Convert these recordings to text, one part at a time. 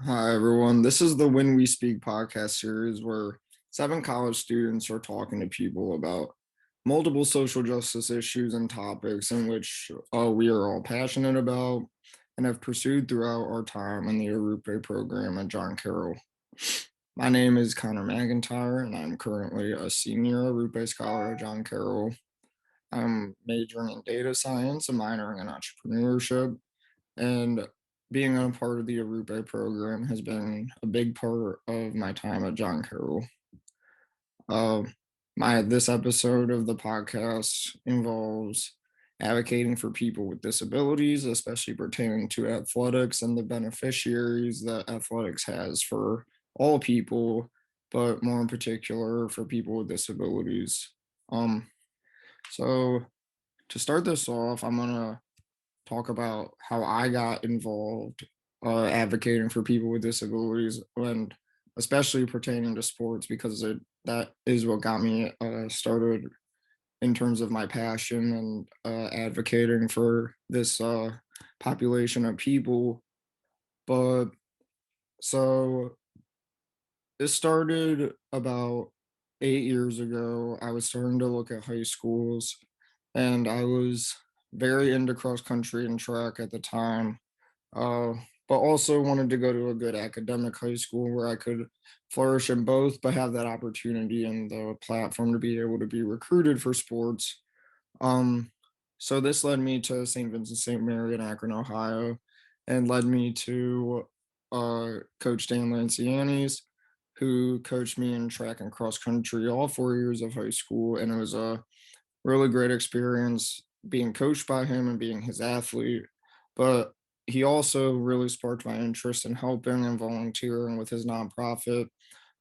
Hi, everyone. This is the When We Speak podcast series where seven college students are talking to people about multiple social justice issues and topics in which we are all passionate about and have pursued throughout our time in the Arupe program at John Carroll. My name is Connor McIntyre, and I'm currently a senior Arupe scholar at John Carroll. I'm majoring in data science and minoring in entrepreneurship, and being a part of the Arupe program has been a big part of my time at John Carroll. Uh, my this episode of the podcast involves advocating for people with disabilities, especially pertaining to athletics and the beneficiaries that athletics has for all people, but more in particular for people with disabilities. Um, so to start this off, I'm gonna talk about how I got involved advocating for people with disabilities, and especially pertaining to sports, because that is what got me started in terms of my passion and advocating for this population of people. But so this started about 8 years ago. I was starting to look at high schools, and I was very into cross country and track at the time, uh, but also wanted to go to a good academic high school where I could flourish in both, but have that opportunity and the platform to be able to be recruited for sports. Um, so this led me to St. Vincent St. Mary in Akron, Ohio, and led me to Coach Dan Lanciani's, who coached me in track and cross country all 4 years of high school, and it was a really great experience being coached by him and being his athlete. But he also really sparked my interest in helping and volunteering with his nonprofit,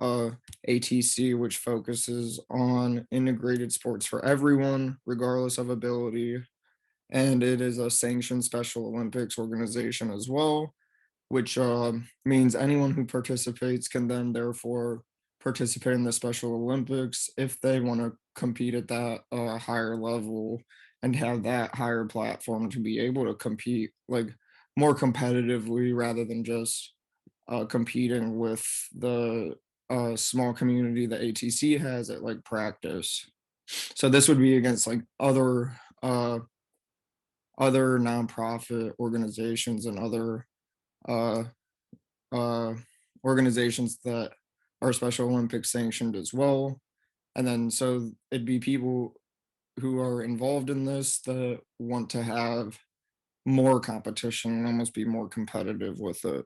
ATC, which focuses on integrated sports for everyone, regardless of ability. And it is a sanctioned Special Olympics organization as well, which means anyone who participates can then therefore participate in the Special Olympics if they want to compete at that higher level and have that higher platform to be able to compete like more competitively rather than just competing with the small community that ATC has at like practice. So this would be against like other nonprofit organizations and other uh, uh, organizations that are Special Olympics sanctioned as well. And then so it'd be people who are involved in this that want to have more competition and almost be more competitive with it.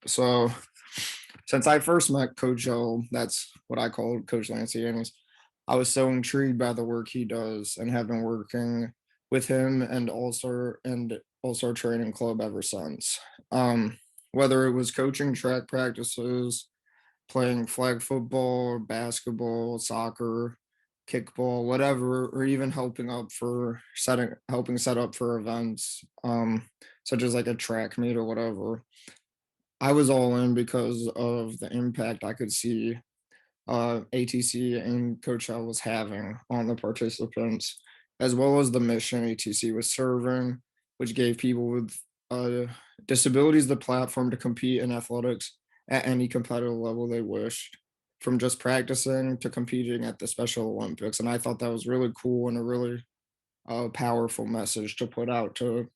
So since I first met Coach O, that's what I called Coach Lancianis, I was so intrigued by the work he does and have been working with him and All-Star Training Club ever since. Whether it was coaching track practices, playing flag football, basketball, soccer, kickball, whatever, or even helping set up for events, such as like a track meet or whatever. I was all in because of the impact I could see ATC and Coachella was having on the participants, as well as the mission ATC was serving, which gave people with uh, disabilities the platform to compete in athletics at any competitive level they wished, from just practicing to competing at the Special Olympics. And I thought that was really cool and a really powerful message to put out to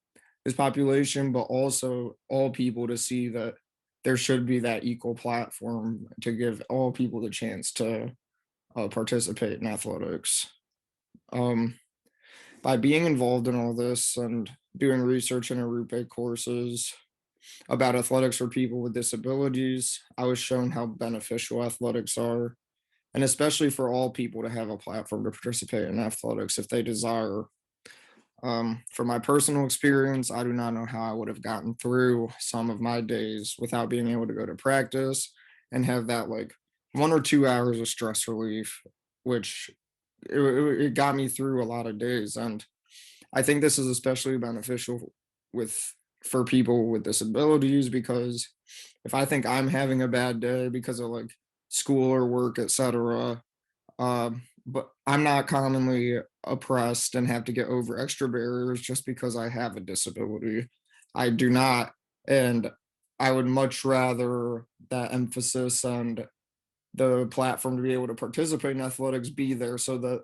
his population, but also all people to see that there should be that equal platform to give all people the chance to participate in athletics. Um, by being involved in all this and doing research in Arupe courses about athletics for people with disabilities, I was shown how beneficial athletics are, and especially for all people to have a platform to participate in athletics if they desire. From my personal experience, I do not know how I would have gotten through some of my days without being able to go to practice and have that like 1 or 2 hours of stress relief, which it got me through a lot of days. And I think this is especially beneficial with for people with disabilities, because if I think I'm having a bad day because of like school or work, etc., but I'm not commonly oppressed and have to get over extra barriers just because I have a disability. I do not. And I would much rather that emphasis and the platform to be able to participate in athletics be there so that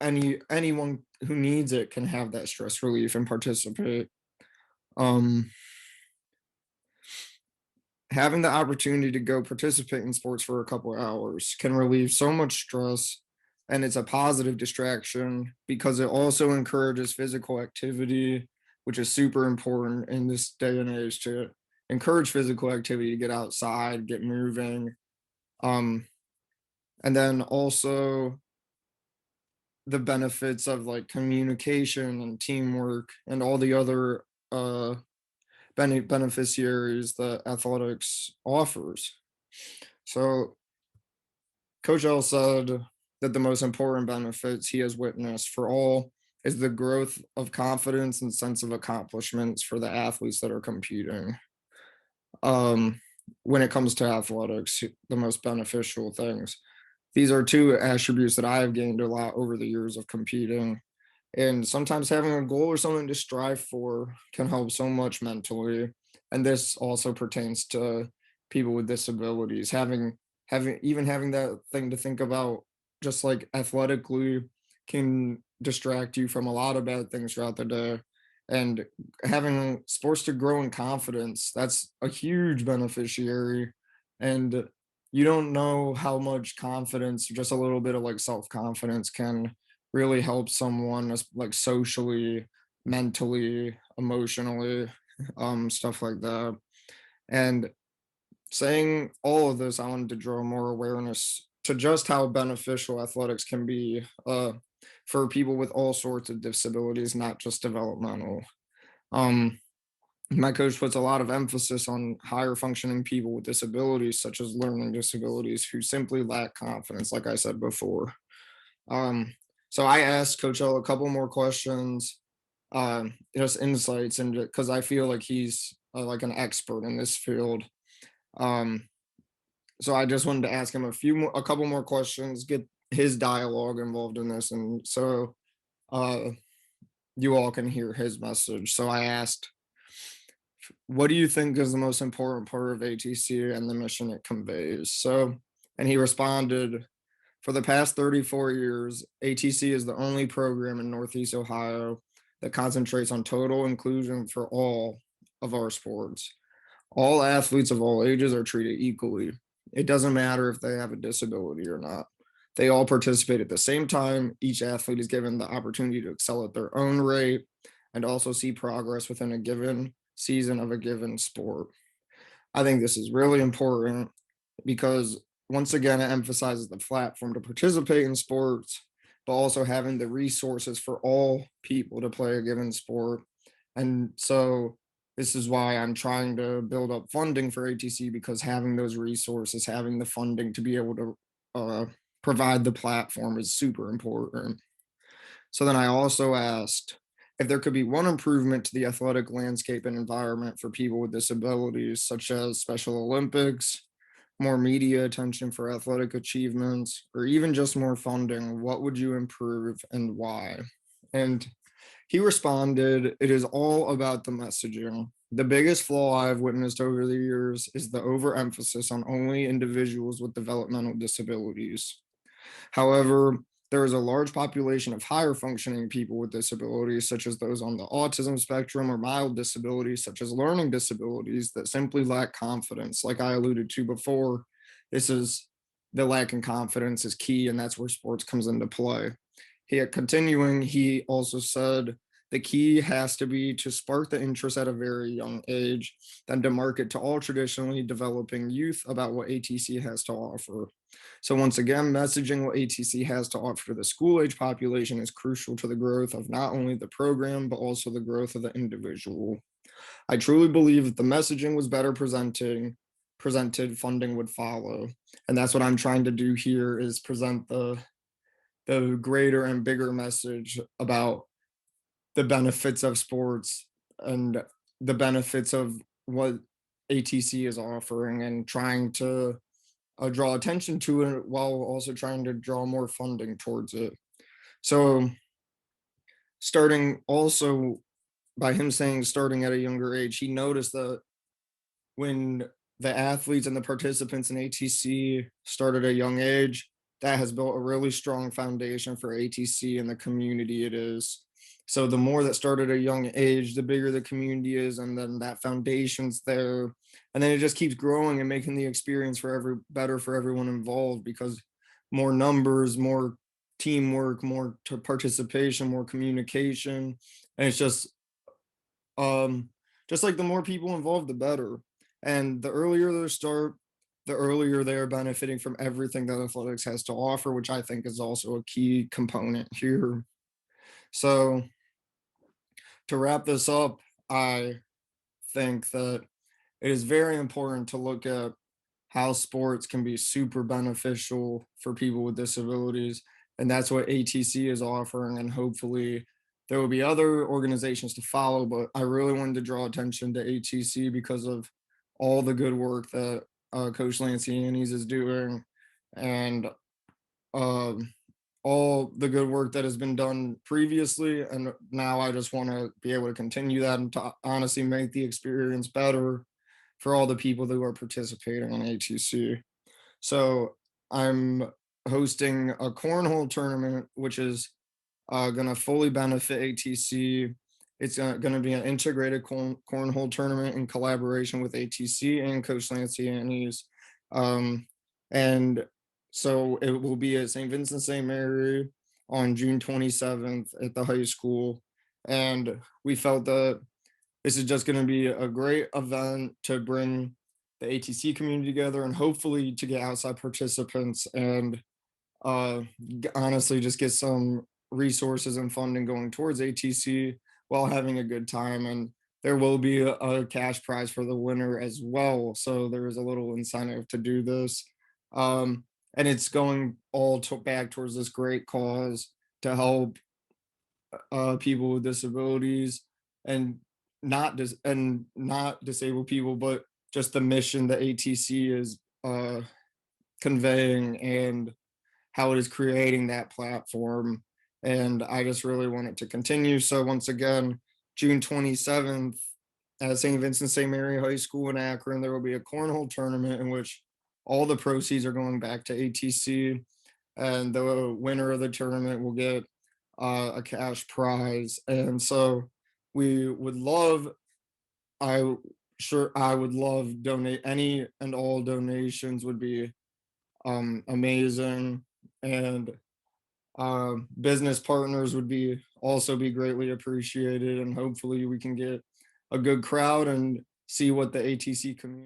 anyone who needs it can have that stress relief and participate. Um, Having the opportunity to go participate in sports for a couple of hours can relieve so much stress, and it's a positive distraction because it also encourages physical activity, which is super important in this day and age to encourage physical activity, to get outside, get moving. um and then also the benefits of like communication and teamwork and all the other uh beneficiaries that athletics offers. So Coach L said that the most important benefits he has witnessed for all is the growth of confidence and sense of accomplishments for the athletes that are competing. Um, when it comes to athletics, the most beneficial things. These are two attributes that I have gained a lot over the years of competing. And sometimes having a goal or something to strive for can help so much mentally. And this also pertains to people with disabilities. Having that thing to think about, just like athletically, can distract you from a lot of bad things throughout the day. And having sports to grow in confidence, that's a huge beneficiary. And you don't know how much confidence, just a little bit of like self-confidence, can really help someone like socially, mentally, emotionally, stuff like that. And saying all of this, I wanted to draw more awareness to just how beneficial athletics can be, for people with all sorts of disabilities, not just developmental. um my coach puts a lot of emphasis on higher functioning people with disabilities, such as learning disabilities, who simply lack confidence, like I said before. Um, so I asked Coach L a couple more questions, just insights, and because I feel like he's like an expert in this field. Um, so I just wanted to ask him a couple more questions, get his dialogue involved in this, and so uh, you all can hear his message. So I asked, what do you think is the most important part of ATC and the mission it conveys? So, and he responded, for the past 34 years, ATC is the only program in Northeast Ohio that concentrates on total inclusion for all of our sports. All athletes of all ages are treated equally. It doesn't matter if they have a disability or not. They all participate at the same time. Each athlete is given the opportunity to excel at their own rate and also see progress within a given season of a given sport. I think this is really important because once again, it emphasizes the platform to participate in sports, but also having the resources for all people to play a given sport. And so this is why I'm trying to build up funding for ATC, because having those resources, having the funding to be able to provide the platform is super important. So then I also asked if there could be one improvement to the athletic landscape and environment for people with disabilities, such as Special Olympics, more media attention for athletic achievements, or even just more funding. What would you improve and why? And he responded, it is all about the messaging. The biggest flaw I've witnessed over the years is the overemphasis on only individuals with developmental disabilities. However, there is a large population of higher functioning people with disabilities, such as those on the autism spectrum, or mild disabilities, such as learning disabilities, that simply lack confidence. Like I alluded to before, this is the lack in confidence is key, and that's where sports comes into play. Continuing, he also said the key has to be to spark the interest at a very young age, then to market to all traditionally developing youth about what ATC has to offer. So once again, messaging what ATC has to offer to the school age population is crucial to the growth of not only the program, but also the growth of the individual. I truly believe that the messaging was better presented, funding would follow. And that's what I'm trying to do here, is present the greater and bigger message about the benefits of sports and the benefits of what ATC is offering, and trying to draw attention to it while also trying to draw more funding towards it. So, starting also by him saying starting at a younger age, he noticed that when the athletes and the participants in ATC start at a young age, that has built a really strong foundation for ATC and the community it is. So the more that start at a young age, the bigger the community is, and then that foundation's there, and then it just keeps growing and making the experience for every better for everyone involved because more numbers, more teamwork, more participation, more communication, and it's um just like the more people involved, the better. And the earlier they start, the earlier they are benefiting from everything that athletics has to offer, which I think is also a key component here. So to wrap this up, I think that it is very important to look at how sports can be super beneficial for people with disabilities. And that's what ATC is offering. And hopefully, there will be other organizations to follow. But I really wanted to draw attention to ATC because of all the good work that Coach Lancianis is doing and um, all the good work that has been done previously. And now I just want to be able to continue that and to honestly make the experience better for all the people who are participating in ATC. So I'm hosting a cornhole tournament, which is going to fully benefit ATC. It's going to be an integrated cornhole tournament in collaboration with ATC and Coach Lanciani's. Um, and so it will be at St. Vincent St. Mary on June 27th at the high school. And we felt that this is just going to be a great event to bring the ATC community together and hopefully to get outside participants and uh, honestly just get some resources and funding going towards ATC while having a good time. And there will be a cash prize for the winner as well. So there is a little incentive to do this. Um, and it's going all back towards this great cause to help people with disabilities and not disabled people, but just the mission that ATC is conveying and how it is creating that platform. And I just really want it to continue. So once again, June 27th at St. Vincent St. Mary High School in Akron, there will be a cornhole tournament in which all the proceeds are going back to ATC, and the winner of the tournament will get a cash prize. And so we would love, I I would love donate any and all donations would be amazing. And business partners would be also be greatly appreciated. And hopefully we can get a good crowd and see what the ATC community